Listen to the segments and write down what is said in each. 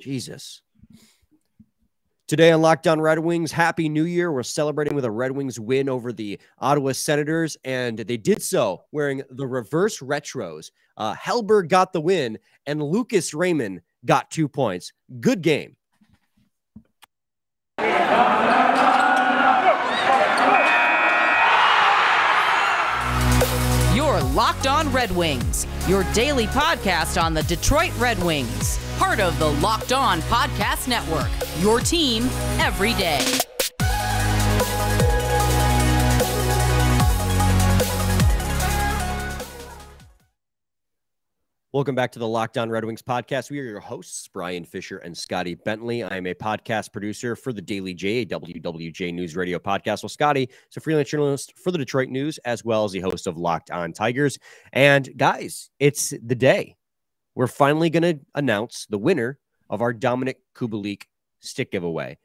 Jesus. Today on Locked On Red Wings, Happy New Year. We're celebrating with a Red Wings win over the Ottawa Senators, and they did so wearing the reverse retros. Hellberg got the win, and Lucas Raymon got 2 points. Good game. You're Locked On Red Wings, your daily podcast on the Detroit Red Wings. Part of the Locked On Podcast Network, your team every day. Welcome back to the Locked On Red Wings podcast. We are your hosts, Brian Fisher and Scotty Bentley. I am a podcast producer for the Daily J, WWJ News Radio podcast. Well, Scotty is a freelance journalist for the Detroit News, as well as the host of Locked On Tigers. And guys, it's the day. We're finally going to announce the winner of our Dominic Kubalik stick giveaway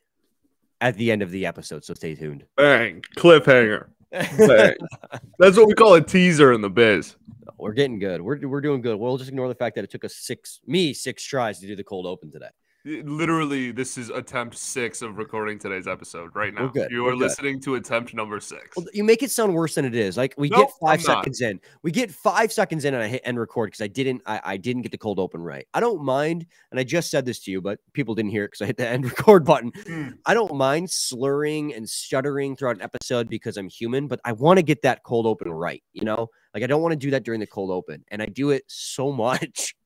at the end of the episode, so stay tuned. Bang. Cliffhanger. Bang. That's what we call a teaser in the biz. We're getting good. We're doing good. We'll just ignore the fact that it took us six tries to do the cold open today. Literally, this is attempt 6 of recording today's episode right now. We're good. You are listening to attempt number 6. Well, you make it sound worse than it is. Like we get 5 seconds in. We get 5 seconds in and I hit end record because I didn't get the cold open right. I don't mind, and I just said this to you, but people didn't hear it because I hit the end record button. I don't mind slurring and stuttering throughout an episode because I'm human, but I want to get that cold open right, you know? Like I don't want to do that during the cold open, and I do it so much.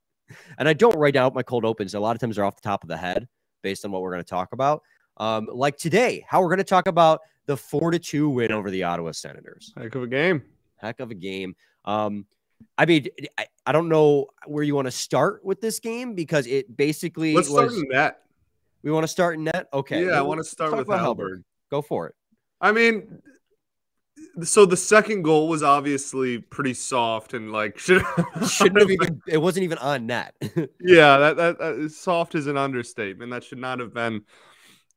And I don't write out my cold opens. A lot of times they're off the top of the head based on what we're going to talk about. Like today, how we're going to talk about the 4-2 win over the Ottawa Senators. Heck of a game. Heck of a game. I mean, I don't know where you want to start with this game because it basically Let's start in net. We want to start in net? Okay. Yeah, I want to start with Hellberg. Go for it. I mean, so the second goal was obviously pretty soft and like shouldn't have even. It wasn't even on net. Yeah, that soft is an understatement. That should not have been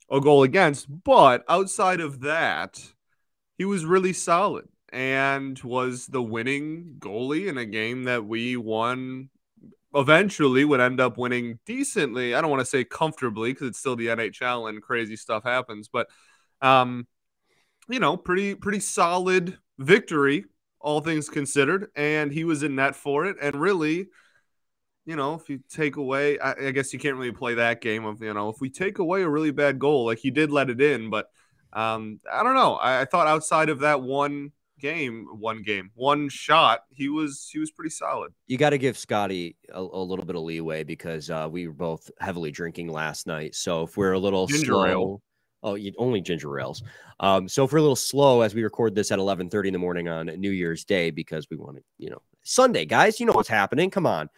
a goal against. But outside of that, he was really solid and was the winning goalie in a game that we won. Eventually, would end up winning decently. I don't want to say comfortably because it's still the NHL and crazy stuff happens, but you know, pretty solid victory, all things considered. And he was in net for it. And really, you know, if you take away, I guess you can't really play that game of, you know, if we take away a really bad goal, like he did let it in. But I don't know. I thought outside of that one shot, he was pretty solid. You got to give Scotty a little bit of leeway because we were both heavily drinking last night. So if we're a little slow. Oh, only ginger ales. So if we're a little slow as we record this at 11:30 in the morning on New Year's Day because we want to, you know, Sunday, guys, you know what's happening. Come on.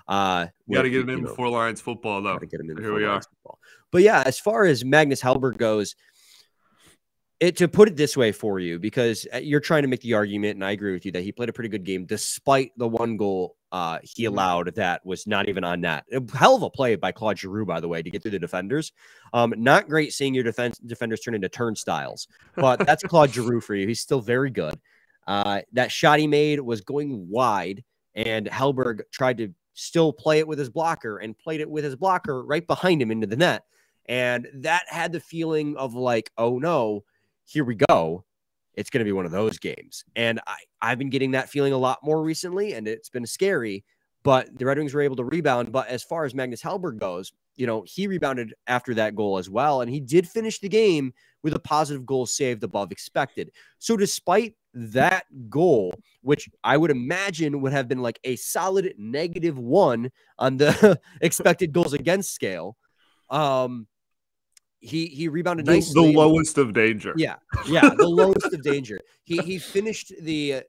You got to get him in before Lions football, though. Get him in Here we are. Football. But yeah, as far as Magnus Hellberg goes, to put it this way for you, because you're trying to make the argument, and I agree with you, that he played a pretty good game despite the one goal he allowed that was not even on net. A hell of a play by Claude Giroux, by the way, to get through the defenders. Not great seeing your defenders turn into turnstiles, but that's Claude Giroux for you. He's still very good. That shot he made was going wide, and Hellberg tried to still play it with his blocker and played it with his blocker right behind him into the net. And that had the feeling of like, oh no, here we go. It's going to be one of those games. And I've been getting that feeling a lot more recently, and it's been scary, but the Red Wings were able to rebound. But as far as Magnus Hellberg goes, you know, he rebounded after that goal as well, and he did finish the game with a positive goal saved above expected. So despite that goal, which I would imagine would have been like a solid -1 on the expected goals against scale, He rebounded nicely. The lowest of danger. Yeah, the lowest of danger. He finished the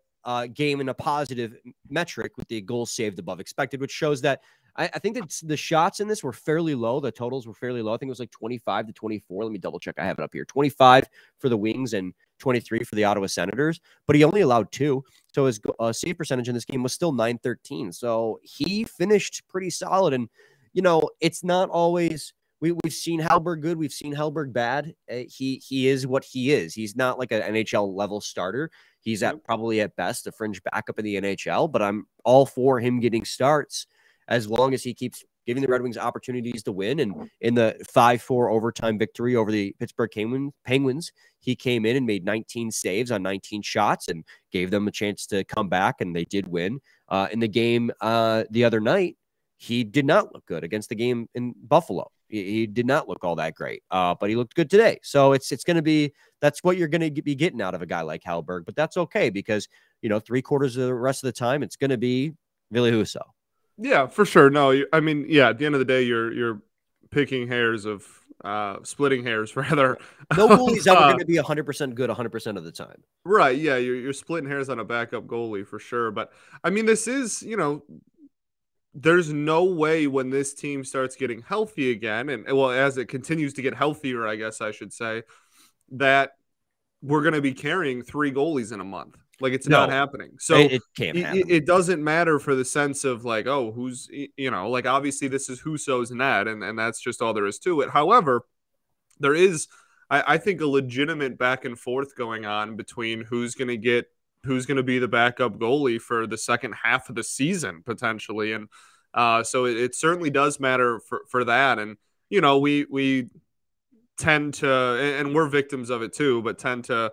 game in a positive metric with the goals saved above expected, which shows that I think that the shots in this were fairly low. The totals were fairly low. I think it was like 25 to 24. Let me double check. I have it up here. 25 for the Wings and 23 for the Ottawa Senators, but he only allowed 2. So his save percentage in this game was still .913. So he finished pretty solid. And, you know, it's not always... We've seen Hellberg good. We've seen Hellberg bad. He is what he is. He's not like an NHL level starter. He's probably at best a fringe backup in the NHL, but I'm all for him getting starts as long as he keeps giving the Red Wings opportunities to win. And in the 5-4 overtime victory over the Pittsburgh Penguins, he came in and made 19 saves on 19 shots and gave them a chance to come back, and they did win. In the game the other night, he did not look good against the game in Buffalo. He did not look all that great, but he looked good today. So it's going to be, that's what you're going to be getting out of a guy like Hellberg, but that's okay because, 3/4 of the rest of the time, it's going to be Ville Husso. Yeah, for sure. No, I mean, yeah, at the end of the day, you're picking hairs of splitting hairs rather. No goalie's ever going to be 100% good 100% of the time. Right. Yeah, you're splitting hairs on a backup goalie for sure. But I mean, this is, there's no way when this team starts getting healthy again, and well, as it continues to get healthier, I guess I should say, that we're going to be carrying 3 goalies in a month. Like, it's not happening. So it can't happen. It doesn't matter for the sense of like, oh, who's, like obviously this is Husso's net, and that's just all there is to it. However, there is, I think, a legitimate back and forth going on between who's going to be the backup goalie for the second half of the season potentially. And so it certainly does matter for that. And, we tend to, and we're victims of it too, but tend to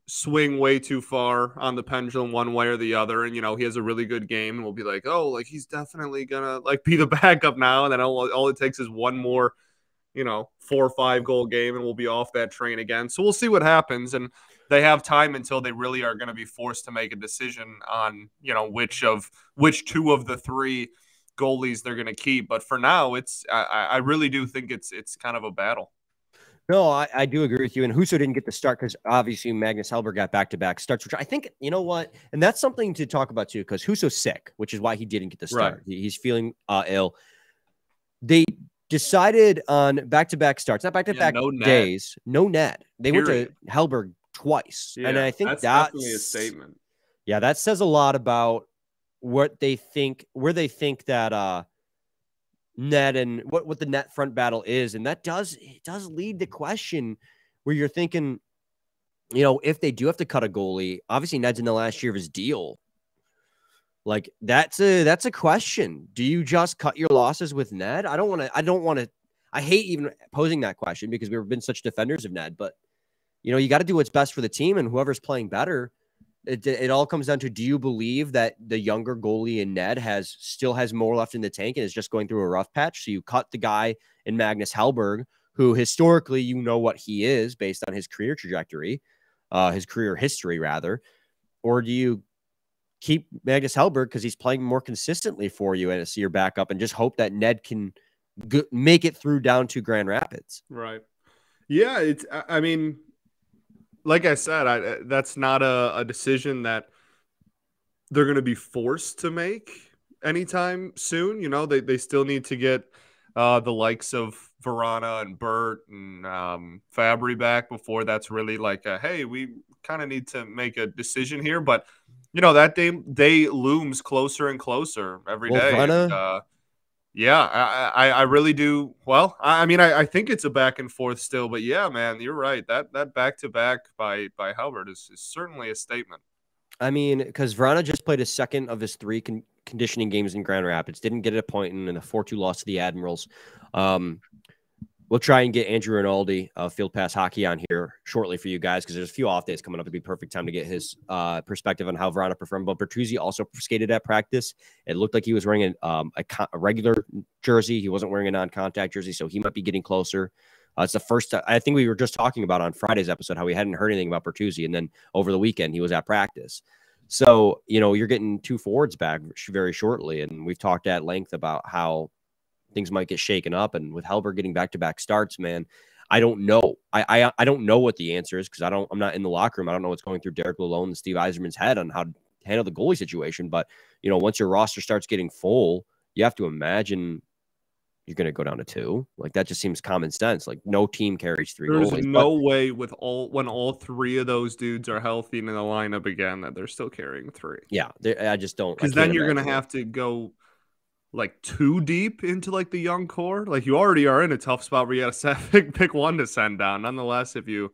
swing way too far on the pendulum one way or the other. And, he has a really good game and we'll be like, oh, like he's definitely gonna like be the backup now. And then all it takes is one more, 4 or 5 goal game and we'll be off that train again. So we'll see what happens. And they have time until they really are going to be forced to make a decision on, which 2 of the 3 goalies they're going to keep. But for now, I really do think it's kind of a battle. No, I do agree with you. And Husso didn't get the start because obviously Magnus Hellberg got back-to-back starts, which I think, you know what? And that's something to talk about too, because Husso's sick, which is why he didn't get the start. Right. He's feeling ill. They decided on back-to-back starts, not back-to-back days. No net. They went to Hellberg twice. Yeah, and I think that's definitely a statement. Yeah, that says a lot about what they think, where they think that net and what the net front battle is. And that does lead to question where you're thinking, if they do have to cut a goalie, obviously Ned's in the last year of his deal. Like that's a question. Do you just cut your losses with Ned? I hate even posing that question because we've been such defenders of Ned, but you got to do what's best for the team and whoever's playing better. It all comes down to, do you believe that the younger goalie in Ned still has more left in the tank and is just going through a rough patch? So you cut the guy in Magnus Hellberg, who historically, what he is based on his career trajectory, his career history rather, or do you keep Magnus Hellberg because he's playing more consistently for you and see your backup and just hope that Ned can make it through down to Grand Rapids? Right. Yeah. I mean, like I said, that's not a decision that they're going to be forced to make anytime soon. They still need to get the likes of Vrana and Burt and Fabry back before that's really like, hey, we kind of need to make a decision here. But, that day looms closer and closer every day. And, yeah, I really do. Well, I mean, I think it's a back and forth still, but yeah, man, you're right. That back-to-back by Hellberg is certainly a statement. I mean, because Vrana just played his second of his 3 conditioning games in Grand Rapids, didn't get a point in a 4-2 loss to the Admirals. We'll try and get Andrew Rinaldi of Field Pass Hockey on here shortly for you guys because there's a few off days coming up. It'd be perfect time to get his perspective on how Vrana performed. But Bertuzzi also skated at practice. It looked like he was wearing a regular jersey. He wasn't wearing a non-contact jersey, so he might be getting closer. It's the first I think we were just talking about on Friday's episode how we hadn't heard anything about Bertuzzi, and then over the weekend he was at practice. So, you're getting 2 forwards back very shortly, and we've talked at length about how things might get shaken up. And with Hellberg getting back-to-back starts, man, I don't know. I don't know what the answer is because I'm not in the locker room. I don't know what's going through Derek Lalonde and Steve Yzerman's head on how to handle the goalie situation. But, once your roster starts getting full, you have to imagine you're going to go down to 2. Like, that just seems common sense. Like, no team carries 3 goalies. There's no way when all 3 of those dudes are healthy in the lineup again that they're still carrying 3. Yeah, I just don't. Because then you're going to have to go like too deep into like the young core. Like, you already are in a tough spot where you got to pick one to send down. Nonetheless, if you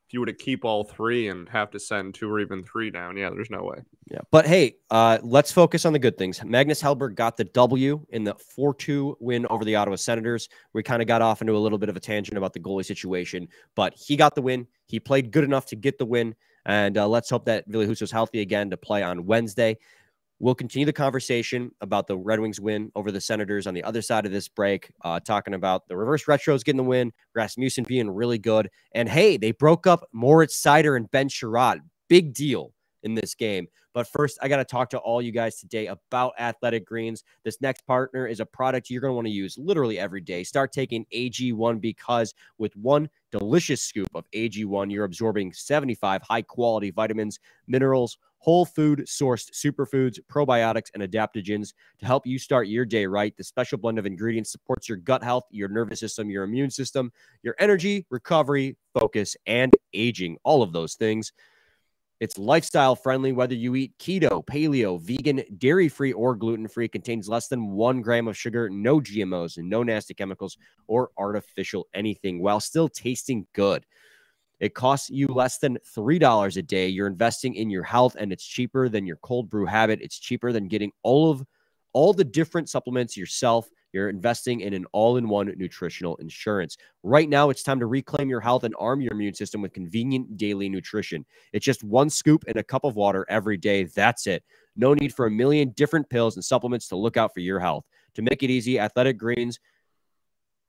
if you were to keep all three and have to send 2 or even 3 down, yeah, there's no way. Yeah, but hey, let's focus on the good things. Magnus Hellberg got the W in the 4-2 win over the Ottawa Senators. We kind of got off into a little bit of a tangent about the goalie situation, but he got the win. He played good enough to get the win, and let's hope that Ville Husso's healthy again to play on Wednesday. We'll continue the conversation about the Red Wings win over the Senators on the other side of this break, talking about the reverse retros getting the win, Rasmussen being really good, and hey, they broke up Moritz Seider and Ben Chiarot. Big deal in this game. But first, I got to talk to all you guys today about Athletic Greens. This next partner is a product you're going to want to use literally every day. Start taking AG1 because with one delicious scoop of AG1, you're absorbing 75 high-quality vitamins, minerals, whole food sourced superfoods, probiotics, and adaptogens to help you start your day right. The special blend of ingredients supports your gut health, your nervous system, your immune system, your energy, recovery, focus, and aging. All of those things. It's lifestyle friendly, whether you eat keto, paleo, vegan, dairy-free, or gluten-free. Contains less than 1 gram of sugar, no GMOs, and no nasty chemicals or artificial anything, while still tasting good. It costs you less than $3 a day. You're investing in your health, and it's cheaper than your cold brew habit. It's cheaper than getting all the different supplements yourself. You're investing in an all-in-one nutritional insurance. Right now, it's time to reclaim your health and arm your immune system with convenient daily nutrition. It's just 1 scoop in a cup of water every day. That's it. No need for a million different pills and supplements to look out for your health. To make it easy, Athletic Greens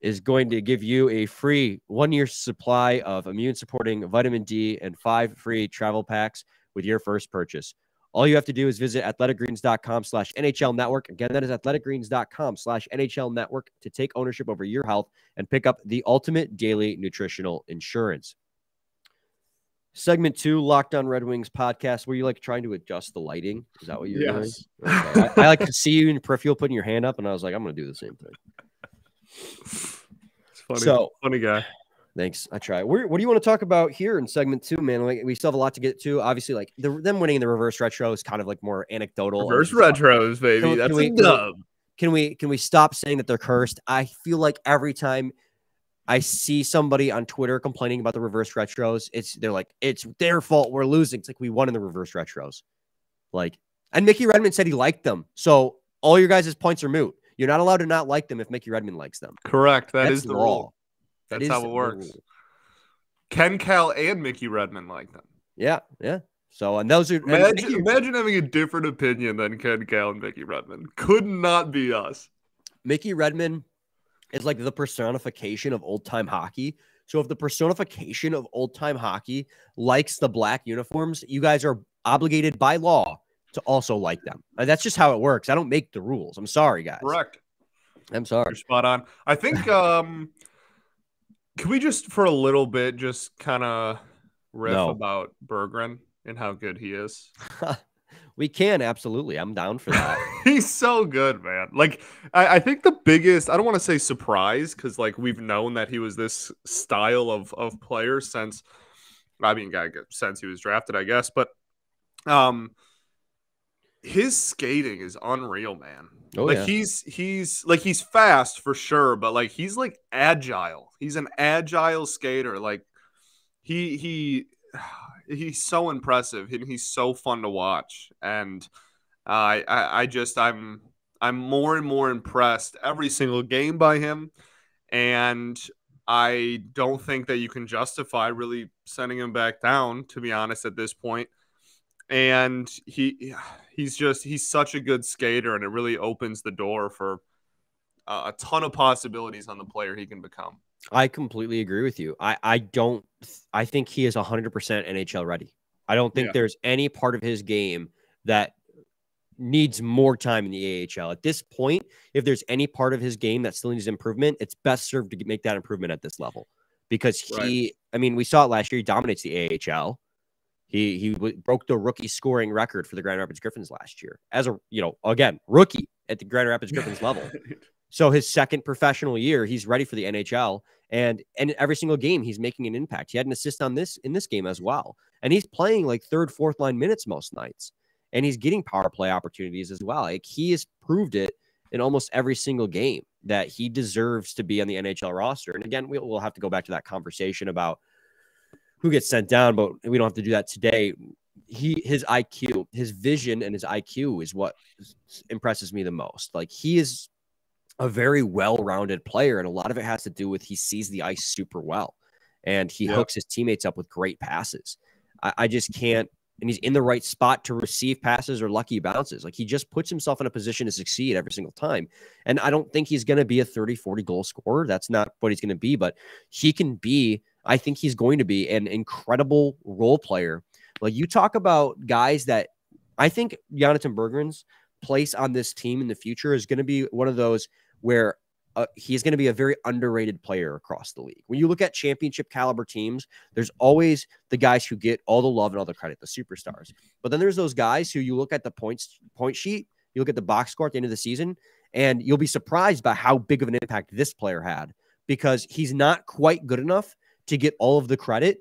is going to give you a free 1-year supply of immune-supporting vitamin D and 5 free travel packs with your first purchase. All you have to do is visit athleticgreens.com/NHL Network. Again, that is athleticgreens.com/NHL Network to take ownership over your health and pick up the ultimate daily nutritional insurance. Segment 2, Locked On Red Wings podcast. Were you like trying to adjust the lighting? Is that what you're doing? Okay. I like to see you in peripheral putting your hand up, and I was like, I'm going to do the same thing. It's funny. So, funny guy. Thanks. I try. What do you want to talk about here in segment 2, man? Like, we still have a lot to get to. Obviously, like them winning in the reverse retro is kind of like more anecdotal. Reverse retros, baby. That's a dub. Can we stop saying that they're cursed? I feel like every time I see somebody on Twitter complaining about the reverse retros, they're like, it's their fault we're losing. It's like we won in the reverse retros. Like, and Mickey Redmond said he liked them. So all your guys' points are moot. You're not allowed to not like them if Mickey Redmond likes them. Correct. That's the rule. That's how it works. Ken Cal and Mickey Redmond like them. Yeah, yeah. So, and those are... Imagine having a different opinion than Ken Cal and Mickey Redmond. Could not be us. Mickey Redmond is like the personification of old-time hockey. So if the personification of old-time hockey likes the black uniforms, you guys are obligated by law to also like them. And that's just how it works. I don't make the rules. I'm sorry, guys. Correct. I'm sorry. You're spot on. I think... Can we just, for a little bit, just kind of riff about Berggren and how good he is? We can, absolutely. I'm down for that. He's so good, man. Like, I think the biggest, I don't want to say surprise, because, like, we've known that he was this style of player since he was drafted, I guess. But his skating is unreal, man. Oh, like yeah. he's fast for sure, but like he's like agile. He's an agile skater. Like he's so impressive and he's so fun to watch. And I'm more and more impressed every single game by him. And I don't think that you can justify really sending him back down, to be honest, at this point. And he's such a good skater, and it really opens the door for a ton of possibilities on the player he can become. I completely agree with you. I think he is 100% NHL ready. I don't think there's any part of his game that needs more time in the AHL. At this point, if there's any part of his game that still needs improvement, it's best served to make that improvement at this level. Because we saw it last year, he dominates the AHL. He broke the rookie scoring record for the Grand Rapids Griffins last year as a, again, rookie at the Grand Rapids Griffins level. So his second professional year, he's ready for the NHL. And every single game, he's making an impact. He had an assist in this game as well. And he's playing like third, fourth line minutes most nights. And he's getting power play opportunities as well. Like he has proved it in almost every single game that he deserves to be on the NHL roster. And again, we'll have to go back to that conversation about who gets sent down, but we don't have to do that today. His IQ, his vision, and his IQ is what impresses me the most. Like, he is a very well-rounded player, and a lot of it has to do with he sees the ice super well, and he hooks his teammates up with great passes. I just can't, and he's in the right spot to receive passes or lucky bounces. Like, he just puts himself in a position to succeed every single time. And I don't think he's going to be a 30, 40 goal scorer. That's not what he's going to be, but he can be, I think he's going to be an incredible role player. Like, you talk about guys that I think Jonathan Berggren's place on this team in the future is going to be one of those where he's going to be a very underrated player across the league. When you look at championship caliber teams, there's always the guys who get all the love and all the credit, the superstars. But then there's those guys who you look at the point sheet, you look at the box score at the end of the season, and you'll be surprised by how big of an impact this player had, because he's not quite good enough to get all of the credit,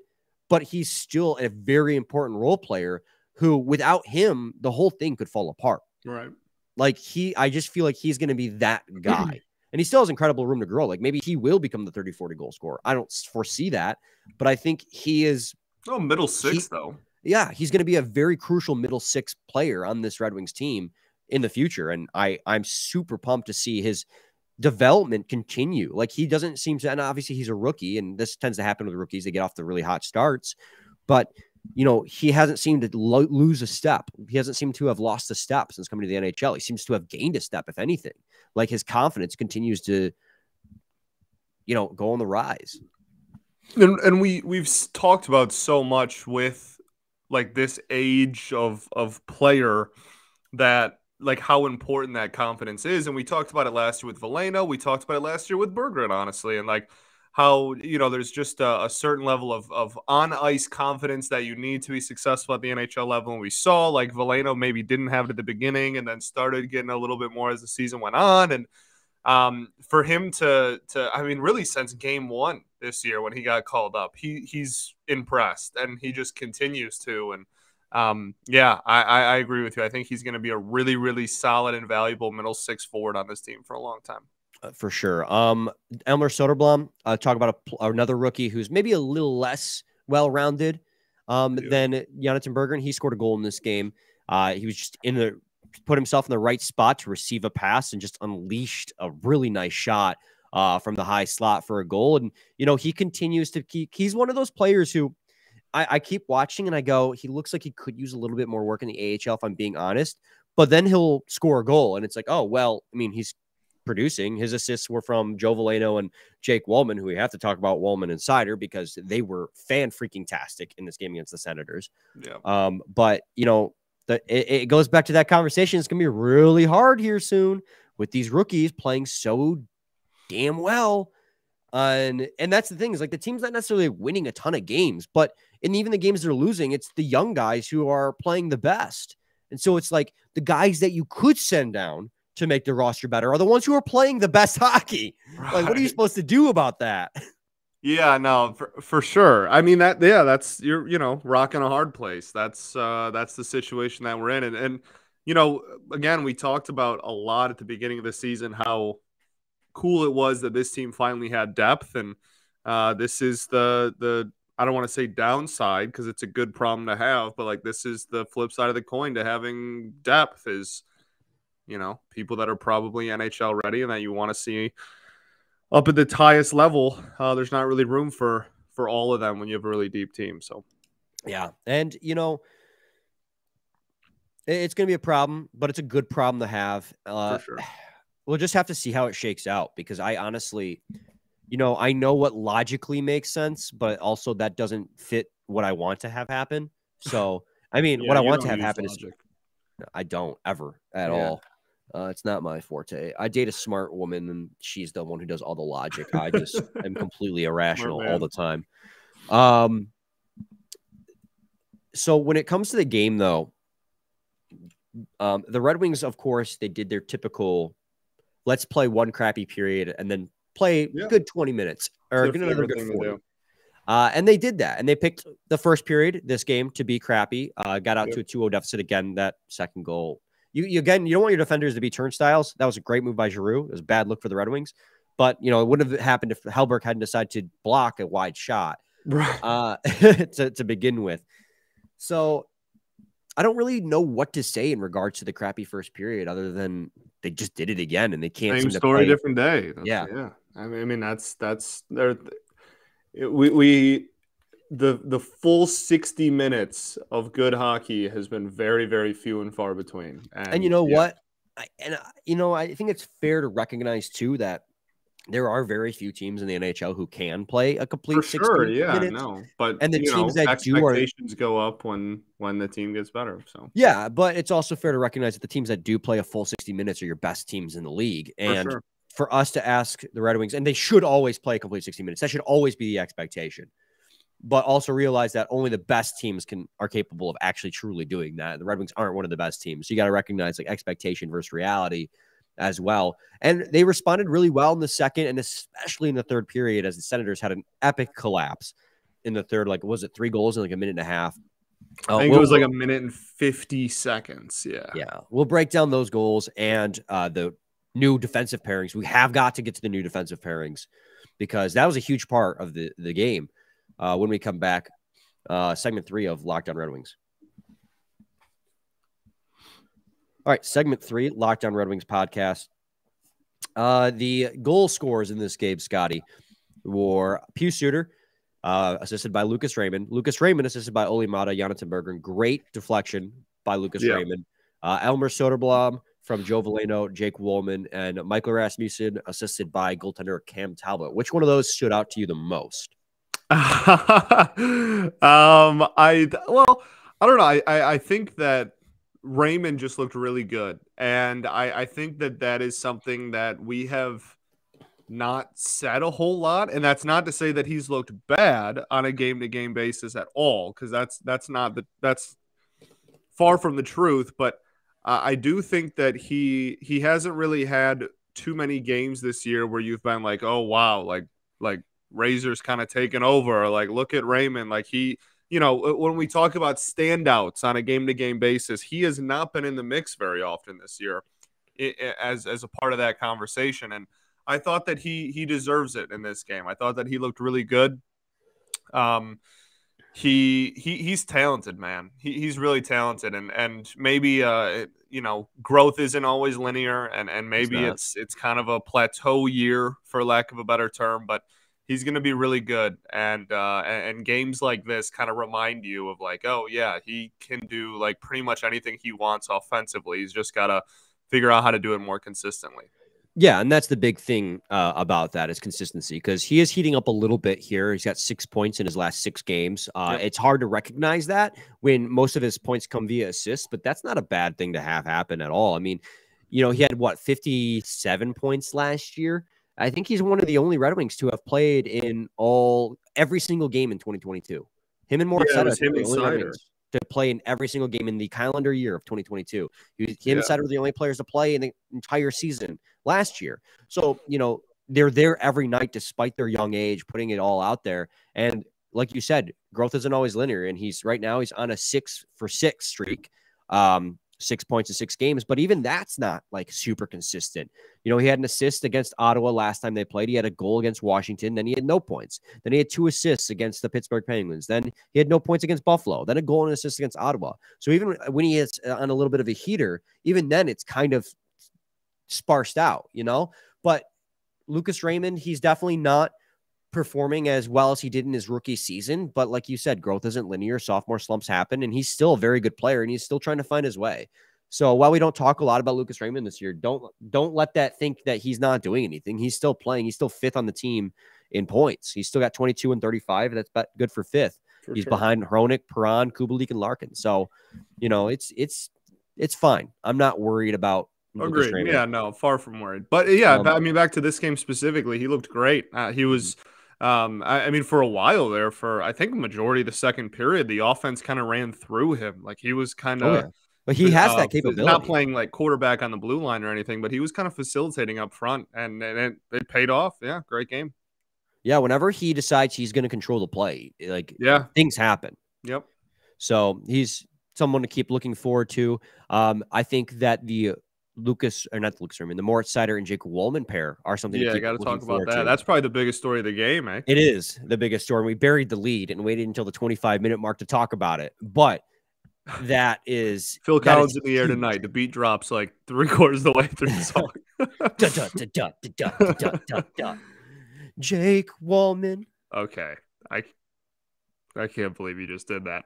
but he's still a very important role player who, without him, the whole thing could fall apart. Right. Like, I just feel like he's going to be that guy. And he still has incredible room to grow. Like, maybe he will become the 30, 40 goal scorer. I don't foresee that, but I think he is. Oh, middle six, though. Yeah, he's going to be a very crucial middle six player on this Red Wings team in the future. And I'm super pumped to see his development continue. Like, he doesn't seem to, and obviously he's a rookie, and this tends to happen with rookies. They get off the really hot starts, but he hasn't seemed to lose a step. He hasn't seemed to have lost a step since coming to the NHL. He seems to have gained a step, if anything. Like, his confidence continues to, go on the rise. And we've talked about so much with, like, this age of player, that, like, how important that confidence is. And we talked about it last year with Veleno. We talked about it last year with Berggren, honestly. And, like, how, there's just a certain level of on-ice confidence that you need to be successful at the NHL level. And we saw, like, Veleno maybe didn't have it at the beginning and then started getting a little bit more as the season went on. And for him to really since game one this year when he got called up, he's impressed, and he just continues to. And, I agree with you. I think he's going to be a really, really solid and valuable middle six forward on this team for a long time. For sure. Elmer Soderblom, talk about another rookie who's maybe a little less well-rounded than Jonathan Berggren. He scored a goal in this game. He was just put himself in the right spot to receive a pass and just unleashed a really nice shot from the high slot for a goal. And, he continues to he's one of those players who I keep watching and I go, he looks like he could use a little bit more work in the AHL, if I'm being honest, but then he'll score a goal. And it's like, oh, well, I mean, he's producing. His assists were from Joe Veleno and Jake Walman, who we have to talk about, Walman and Seider, because they were fan-freaking-tastic in this game against the Senators. Yeah. But, it goes back to that conversation. It's going to be really hard here soon with these rookies playing so damn well. And that's the thing, is like, the team's not necessarily winning a ton of games, but even the games they're losing, it's the young guys who are playing the best. And so it's like the guys that you could send down to make the roster better are the ones who are playing the best hockey. Right. Like, what are you supposed to do about that? Yeah, no, for sure. I mean, that's, you're rocking a hard place. That's the situation that we're in. And again, we talked about a lot at the beginning of the season, how cool it was that this team finally had depth. And this is the I don't want to say downside, because it's a good problem to have, but, like, this is the flip side of the coin to having depth, is, people that are probably NHL ready and that you want to see up at the highest level. There's not really room for all of them when you have a really deep team. So, yeah. And, it's going to be a problem, but it's a good problem to have. For sure. We'll just have to see how it shakes out, because I honestly, I know what logically makes sense, but also that doesn't fit what I want to have happen. So, I mean, what I want to have happen is I don't ever at all. It's not my forte. I date a smart woman, and she's the one who does all the logic. I just am completely irrational all the time. So when it comes to the game, though, the Red Wings, of course, they did their typical, let's play one crappy period and then play good 20 minutes or another good 40. And they did that. And they picked the first period, this game, to be crappy. Got out to a 2-0 deficit again. That second goal. You don't want your defenders to be turnstiles. That was a great move by Giroux. It was a bad look for the Red Wings. But, it wouldn't have happened if Hellberg hadn't decided to block a wide shot. to begin with. So I don't really know what to say in regards to the crappy first period other than they just did it again and they can't Same seem story, to play. different day. Yeah. I mean, that's there. The full 60 minutes of good hockey has been very, very few and far between. And you know what? I think it's fair to recognize too that there are very few teams in the NHL who can play a complete 60 minutes. But and the teams that expectations go up when the team gets better. So yeah, but it's also fair to recognize that the teams that do play a full 60 minutes are your best teams in the league. And for us to ask the Red Wings, and they should always play a complete 60 minutes. That should always be the expectation. But also realize that only the best teams are capable of actually truly doing that. The Red Wings aren't one of the best teams. So you got to recognize like expectation versus reality as well. And they responded really well in the second and especially in the third period as the Senators had an epic collapse in the third. Like, was it 3 goals in like a minute and a half? I think it was like a minute and 50 seconds. Yeah. Yeah. We'll break down those goals and the new defensive pairings. We have got to get to the new defensive pairings because that was a huge part of the game. When we come back, segment 3 of Locked On Red Wings. All right, segment 3, Locked On Red Wings podcast. The goal scorers in this game, Scotty, were Pius Suter, assisted by Lucas Raymond. Lucas Raymond assisted by Olli Maatta, Jonathan Berggren. Great deflection by Lucas Raymond. Elmer Soderblom from Joe Veleno, Jake Walman, and Michael Rasmussen assisted by goaltender Cam Talbot. Which one of those stood out to you the most? I don't know. I think that Raymond just looked really good. And I think that is something that we have not said a whole lot. And that's not to say that he's looked bad on a game-to-game basis at all, because that's far from the truth. But I do think that he hasn't really had too many games this year where you've been like, oh, wow, like Razor's kind of taken over, or like, look at Raymond. Like when we talk about standouts on a game-to-game basis, he has not been in the mix very often this year as a part of that conversation. And I thought that he deserves it in this game. I thought that he looked really good. He's talented, man. He's really talented, and maybe growth isn't always linear, and maybe it's kind of a plateau year, for lack of a better term, but he's going to be really good. And games like this kind of remind you of like, oh yeah, he can do like pretty much anything he wants offensively. He's just got to figure out how to do it more consistently. Yeah, and that's the big thing about that is consistency, because he is heating up a little bit here. He's got 6 points in his last 6 games. It's hard to recognize that when most of his points come via assists, but that's not a bad thing to have happen at all. I mean, he had 57 points last year. I think he's one of the only Red Wings to have played in every single game in 2022. Him and Seider to play in every single game in the calendar year of 2022. Him and Seider were the only players to play in the entire season last year. So, they're there every night despite their young age, putting it all out there. And like you said, growth isn't always linear. And he's on a 6-for-6 streak. 6 points in 6 games, but even that's not like super consistent. He had an assist against Ottawa last time they played. He had a goal against Washington. Then he had no points. Then he had 2 assists against the Pittsburgh Penguins. Then he had no points against Buffalo. Then a goal and an assist against Ottawa. So even when he is on a little bit of a heater, even then it's kind of sparsed out, But Lucas Raymond, he's definitely not performing as well as he did in his rookie season, but like you said, growth isn't linear. Sophomore slumps happen, and he's still a very good player, and he's still trying to find his way. So while we don't talk a lot about Lucas Raymond this year, don't let that think that he's not doing anything. He's still playing. He's still 5th on the team in points. He's still got 22 and 35. That's good for 5th. He's behind Hronek, Perron, Kubalik, and Larkin. So it's fine. I'm not worried about. Agreed. Yeah, no, far from worried. But yeah, back to this game specifically, he looked great. He was. For a while there, for I think the majority of the second period, the offense kind of ran through him. Like he was kind of, but he has that capability. Not playing like quarterback on the blue line or anything, but he was kind of facilitating up front, and it paid off. Yeah, great game. Yeah, whenever he decides he's going to control the play, things happen. Yep. So he's someone to keep looking forward to. I think that the Lucas, or not Lucas Raymond, the Moritz Seider and Jake Walman pair are something to Yeah, I keep got to talk looking about forward that. to. That's probably the biggest story of the game, eh? It is the biggest story. We buried the lead and waited until the 25-minute mark to talk about it. But that is Phil that Collins is in the air huge. tonight. The beat drops like 3/4 of the way through the song. Da, da, da, da, da, da, da, da, da. Jake Walman. Okay. I can't believe you just did that.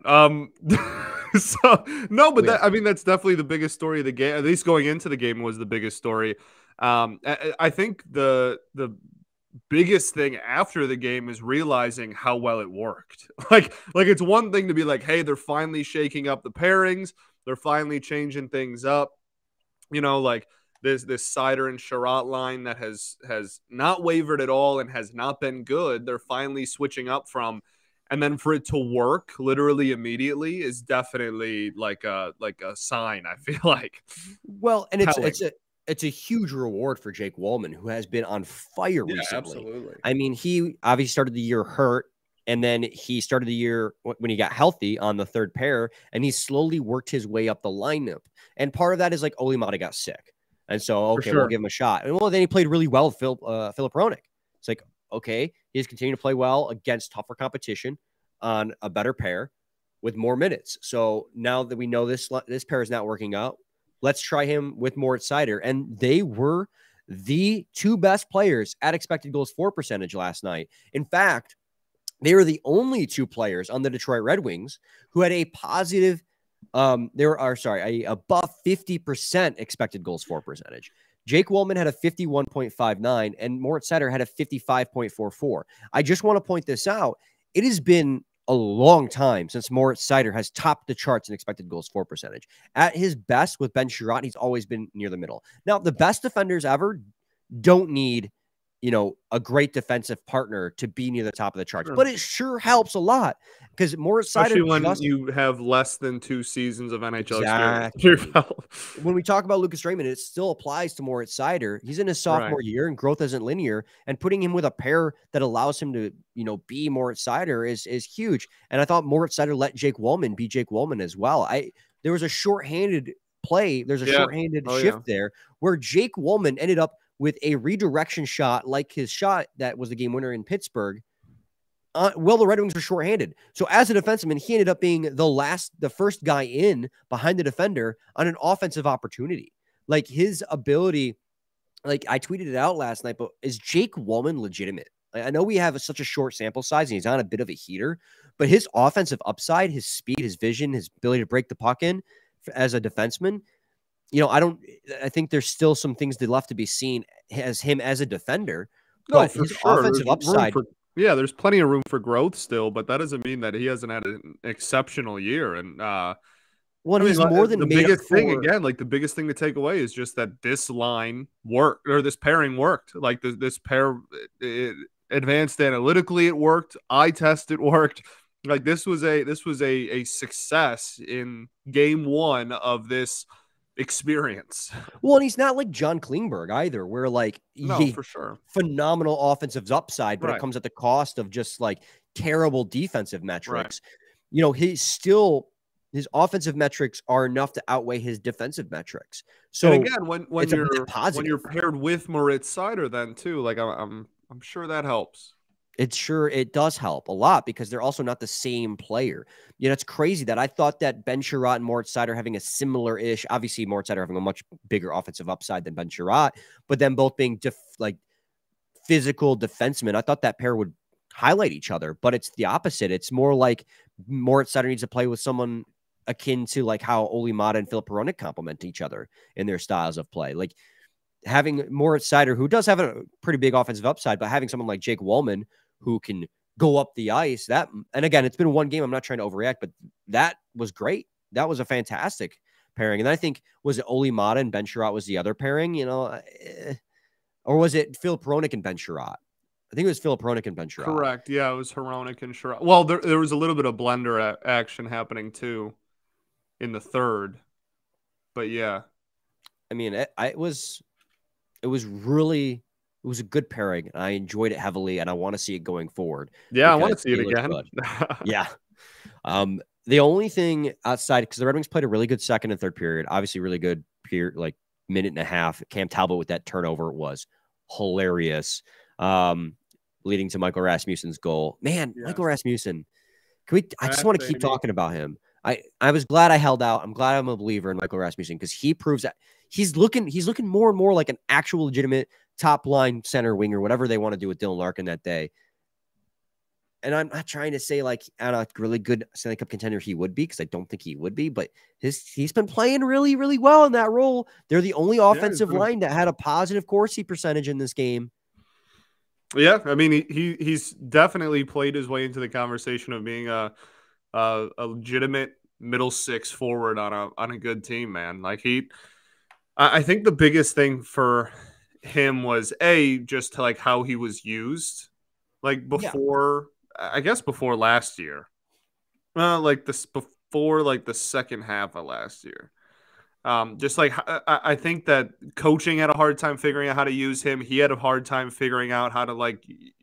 So no, but that, I mean, that's definitely the biggest story of the game. At least going into the game was the biggest story. I think the biggest thing after the game is realizing how well it worked. Like it's one thing to be like, hey, they're finally shaking up the pairings, they're finally changing things up. You know, like this Seider and Chiarot line that has not wavered at all and has not been good. They're finally switching up from. And then for it to work literally immediately is definitely like a sign, I feel like. Well, and it's a huge reward for Jake Walman, who has been on fire recently. Absolutely. I mean, he obviously started the year hurt, and then he started the year when he got healthy on the third pair, and he slowly worked his way up the lineup. And part of that is like Olimata got sick. And so, okay, we'll give him a shot. And well, then he played really well with Philip Roenick. It's like, okay, he's continuing to play well against tougher competition on a better pair with more minutes. So now that we know this pair is not working out, let's try him with Moritz Seider. And they were the two best players at expected goals for percentage last night. In fact, they were the only two players on the Detroit Red Wings who had a positive, above 50% expected goals for percentage. Jake Walman had a 51.59 and Moritz Seider had a 55.44. I just want to point this out. It has been a long time since Moritz Seider has topped the charts in expected goals for percentage. At his best with Ben Chiarot, he's always been near the middle. Now, the best defenders ever don't need, a great defensive partner to be near the top of the charts. Sure. But it sure helps a lot because Moritz Seider, especially when you have less than 2 seasons of NHL experience. When we talk about Lucas Raymond, it still applies to Moritz Seider. He's in his sophomore year and growth isn't linear, and putting him with a pair that allows him to, be Moritz Seider is huge. And I thought Moritz Seider let Jake Walman be Jake Walman as well. There was a shorthanded play. There's a shorthanded shift there where Jake Walman ended up with a redirection shot like his shot that was the game winner in Pittsburgh. The Red Wings were shorthanded. So as a defenseman, he ended up being the first guy in behind the defender on an offensive opportunity. Like his ability, like I tweeted it out last night, but is Jake Walman legitimate? I know we have such a short sample size and he's on a bit of a heater, but his offensive upside, his speed, his vision, his ability to break the puck in as a defenseman, I think there's still some things left to be seen as him as a defender. No, but for his sure. offensive upside. There's plenty of room for growth still, but that doesn't mean that he hasn't had an exceptional year. And he's more than the biggest thing again. Like the biggest thing to take away is just that this line worked, or this pairing worked. Like this pair, it advanced analytically, it worked. Eye test, it worked. Like this was a success in game one of this experience. Well, and he's not like John Klingberg either, where for sure, phenomenal offensive upside, but it comes at the cost of just like terrible defensive metrics. His offensive metrics are enough to outweigh his defensive metrics. So and again, when you're paired with Moritz Seider, then too, like I'm sure that helps. It does help a lot because they're also not the same player. It's crazy that I thought that Ben Chiarot and Moritz Seider having a similar-ish, obviously Moritz Seider having a much bigger offensive upside than Ben Chiarot, but then both being physical defensemen. I thought that pair would highlight each other, but it's the opposite. It's more like Moritz Seider needs to play with someone akin to like how Olimata and Philip Roenick complement each other in their styles of play. Like having Moritz Seider, who does have a pretty big offensive upside, but having someone like Jake Walman who can go up the ice. And again, it's been one game. I'm not trying to overreact, but that was great. That was a fantastic pairing. And I think, was it Olimata and Ben Chiarot was the other pairing, or was it Philip Roenick and Ben Chiarot? I think it was Philip Roenick and Ben Chiarot. Correct. Yeah, it was Roenick and Chiarot. Well, there was a little bit of blender action happening too in the third. But yeah. I mean, it was a good pairing. I enjoyed it heavily, and I want to see it going forward. Yeah, I want to see it again. Yeah. The only thing outside, because the Red Wings played a really good second and third period, obviously really good minute and a half. Cam Talbot with that turnover was hilarious, leading to Michael Rasmussen's goal. Man, yeah. Michael Rasmussen. I just want to keep talking about him. I was glad I held out. I'm glad I'm a believer in Michael Rasmussen because he proves that he's looking more and more like an actual legitimate top line center winger, whatever they want to do with Dylan Larkin that day. And I'm not trying to say like a really good Stanley Cup contender he would be, because I don't think he would be, but he's been playing really, really well in that role. They're the only offensive line that had a positive Corsi percentage in this game. Yeah, I mean he's definitely played his way into the conversation of being a legitimate middle six forward on a good team, man. Like I think the biggest thing for him was just like how he was used, like before. Yeah. I guess before last year, before the second half of last year. Just like I think that coaching had a hard time figuring out how to use him. He had a hard time figuring out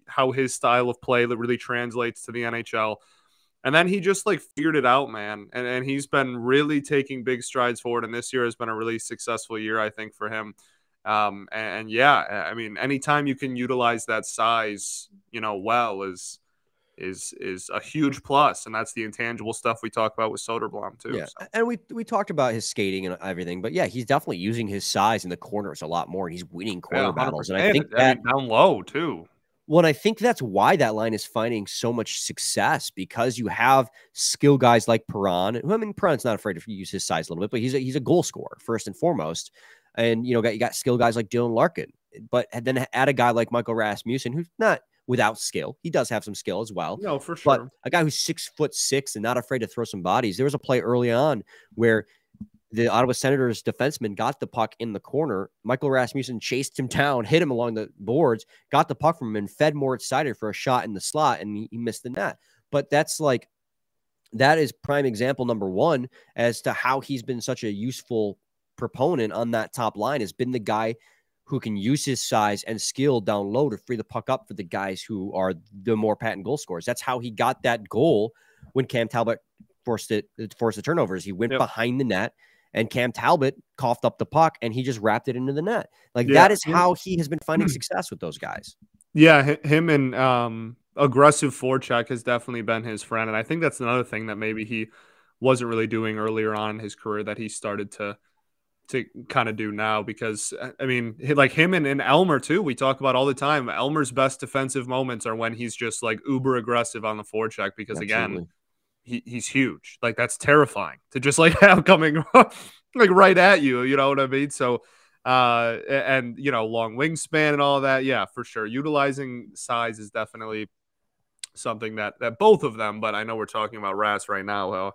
how his style of play that really translates to the NHL. And then he just figured it out, man. And he's been really taking big strides forward. And this year has been a really successful year, I think, for him. And yeah, I mean, anytime you can utilize that size, well is a huge plus, and that's the intangible stuff we talk about with Soderblom too. Yeah, so. And we talked about his skating and everything, but yeah, he's definitely using his size in the corners a lot more, and he's winning corner battles. And I think that down low too. Well, I think that's why that line is finding so much success, because you have skill guys like Perron. I mean, Perron's not afraid to use his size a little bit, but he's a goal scorer first and foremost. And you got skill guys like Dylan Larkin, but then add a guy like Michael Rasmussen, who's not without skill. He does have some skill as well. No, for sure. But a guy who's 6'6" and not afraid to throw some bodies. There was a play early on where the Ottawa Senators defenseman got the puck in the corner. Michael Rasmussen chased him down, hit him along the boards, got the puck from him, and fed Moritz Seider for a shot in the slot, and he missed the net. But that is prime example number one as to how he's been such a useful proponent on that top line, has been the guy who can use his size and skill down low to free the puck up for the guys who are the more patent goal scorers. That's how he got that goal when Cam Talbot forced the turnovers. He went behind the net, and Cam Talbot coughed up the puck, and he just wrapped it into the net. That is how he has been finding success with those guys. Yeah, him and aggressive forecheck has definitely been his friend, and I think that's another thing that maybe he wasn't really doing earlier on in his career that he started to kind of do now, because I mean, like him and Elmer too, we talk about all the time. Elmer's best defensive moments are when he's just uber aggressive on the forecheck, because again, he's huge. That's terrifying to just have coming right at you. You know what I mean? So, and long wingspan and all that. Yeah, for sure. Utilizing size is definitely something that both of them, but I know we're talking about Ras right now,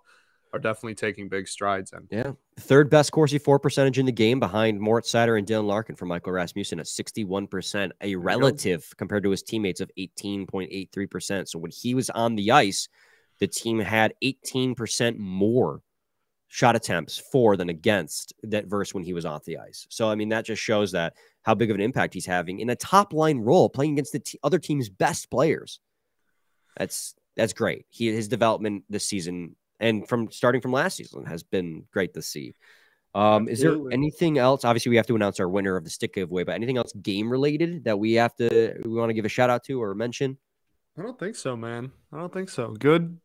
are definitely taking big strides in. Yeah. Third best Corsi for percentage in the game behind Moritz Seider and Dylan Larkin for Michael Rasmussen at 61%, a relative compared to his teammates of 18.83%. So when he was on the ice, the team had 18% more shot attempts for than against that verse when he was off the ice. So, I mean, that just shows that how big of an impact he's having in a top line role, playing against the other team's best players. That's great. His development this season, and starting from last season, has been great to see. Is there anything else? Obviously, we have to announce our winner of the stick giveaway, but anything else game related that we want to give a shout out to or mention? I don't think so, man. I don't think so. Good,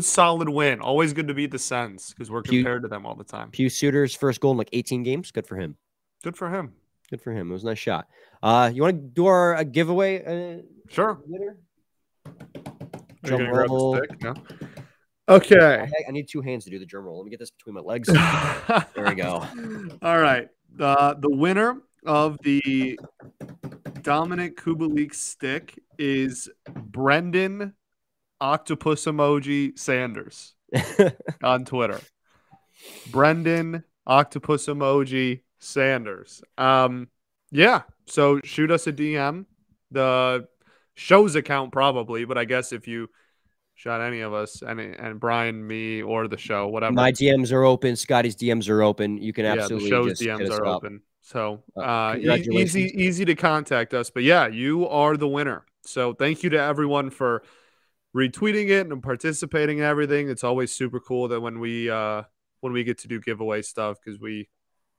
solid win. Always good to beat the Sens, because we're compared to them all the time. Pew Suitor's first goal in 18 games. Good for him. Good for him. Good for him. It was a nice shot. You want to do our giveaway? Sure. Winner? Drum roll. No? Okay. I need two hands to do the drum roll. Let me get this between my legs. There we go. All right. The winner of the Dominic Kubalik stick is Brendan Octopus Emoji Sanders on Twitter. Brendan Octopus Emoji Sanders. Yeah. So shoot us a DM. The show's account probably, but I guess if you shot any of us, and Brian, me, or the show, whatever. My DMs are open. Scotty's DMs are open. You can absolutely the show's DMs are open. So easy to contact us. But yeah, you are the winner. So thank you to everyone for retweeting it and participating in everything. It's always super cool that when we get to do giveaway stuff, because we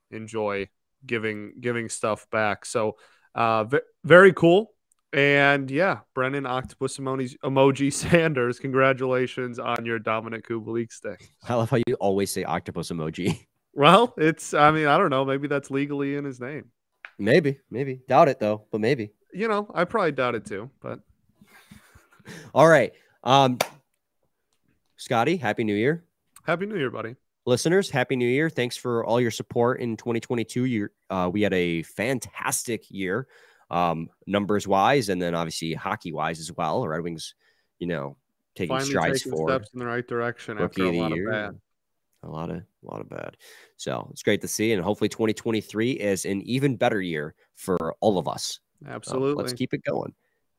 enjoy giving stuff back. So very cool. And yeah, Brennan Octopus emoji Sanders, congratulations on your dominant Kubalik stick. I love how you always say octopus emoji. Well, I don't know. Maybe that's legally in his name. Maybe. Doubt it though, but maybe. I probably doubt it too, but. All right. Scotty, Happy New Year. Happy New Year, buddy. Listeners, Happy New Year. Thanks for all your support in 2022. We had a fantastic year, numbers wise, and then obviously hockey wise as well. Red Wings, taking finally strides taking forward. Steps in the right direction after a lot of bad. A lot of bad. So it's great to see. And hopefully 2023 is an even better year for all of us. Absolutely. Let's keep it going.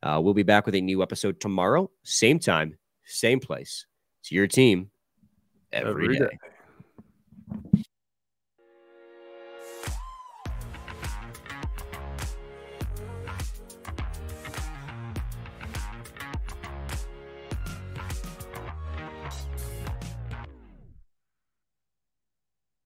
We'll be back with a new episode tomorrow. Same time, same place. It's your team every day.